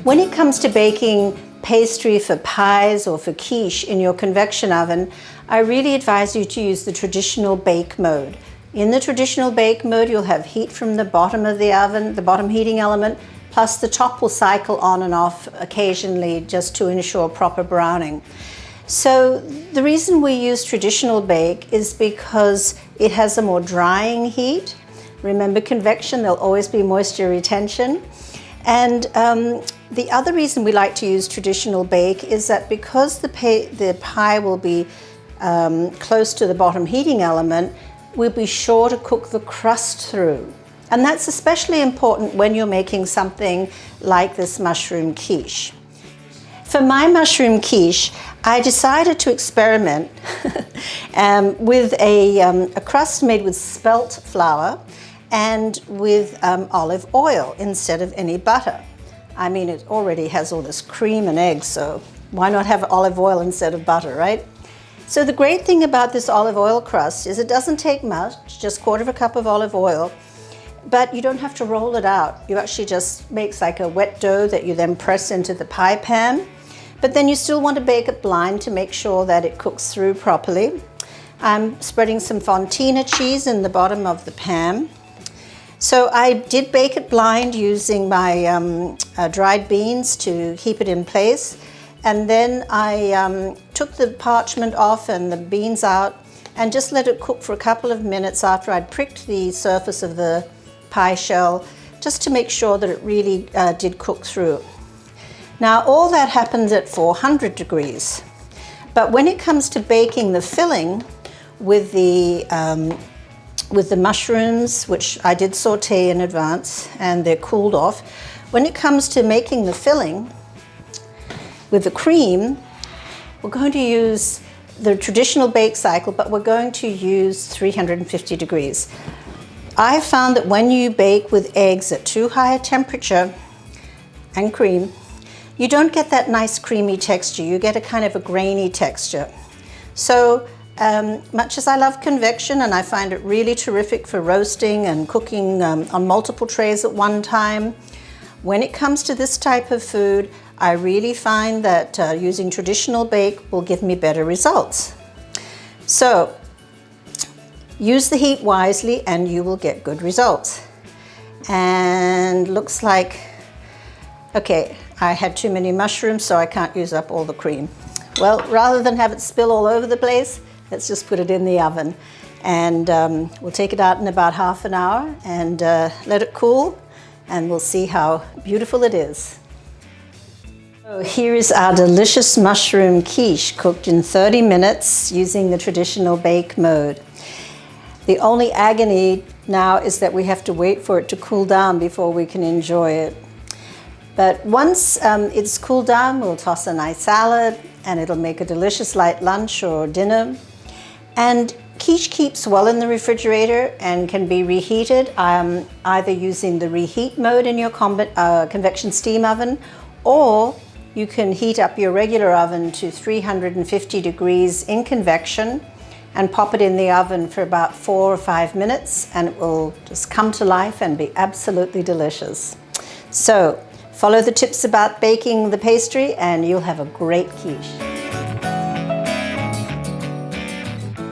When it comes to baking pastry for pies or for quiche in your convection oven, I really advise you to use the traditional bake mode. In the traditional bake mode, you'll have heat from the bottom of the oven, the bottom heating element, plus the top will cycle on and off occasionally just to ensure proper browning. So the reason we use traditional bake is because it has a more drying heat. Remember convection, there'll always be moisture retention. And the other reason we like to use traditional bake is that because the pie will be close to the bottom heating element, we'll be sure to cook the crust through. And that's especially important when you're making something like this mushroom quiche. For my mushroom quiche, I decided to experiment with a crust made with spelt flour and with olive oil instead of any butter. I mean, it already has all this cream and eggs, so why not have olive oil instead of butter, right? So the great thing about this olive oil crust is it doesn't take much, just 1/4 cup of olive oil, but you don't have to roll it out. You actually just make like a wet dough that you then press into the pie pan, but then you still want to bake it blind to make sure that it cooks through properly. I'm spreading some Fontina cheese in the bottom of the pan. So I did bake it blind using my dried beans to keep it in place. And then I took the parchment off and the beans out and just let it cook for a couple of minutes after I'd pricked the surface of the pie shell, just to make sure that it really did cook through. Now all that happens at 400 degrees. But when it comes to baking the filling with the mushrooms, which I did saute in advance and they're cooled off, when it comes to making the filling with the cream, we're going to use the traditional bake cycle, but we're going to use 350 degrees. I found that when you bake with eggs at too high a temperature and cream, you don't get that nice creamy texture. You get a kind of a grainy texture. So much as I love convection and I find it really terrific for roasting and cooking on multiple trays at one time, when it comes to this type of food, I really find that using traditional bake will give me better results. So use the heat wisely and you will get good results. And looks like, okay, I had too many mushrooms, so I can't use up all the cream. Well, rather than have it spill all over the place, let's just put it in the oven. And we'll take it out in about ½ an hour and let it cool, and we'll see how beautiful it is. So here is our delicious mushroom quiche cooked in 30 minutes using the traditional bake mode. The only agony now is that we have to wait for it to cool down before we can enjoy it. But once it's cooled down, we'll toss a nice salad and it'll make a delicious light lunch or dinner. And quiche keeps well in the refrigerator and can be reheated either using the reheat mode in your convection steam oven, or you can heat up your regular oven to 350 degrees in convection and pop it in the oven for about 4 or 5 minutes, and it will just come to life and be absolutely delicious. So follow the tips about baking the pastry and you'll have a great quiche.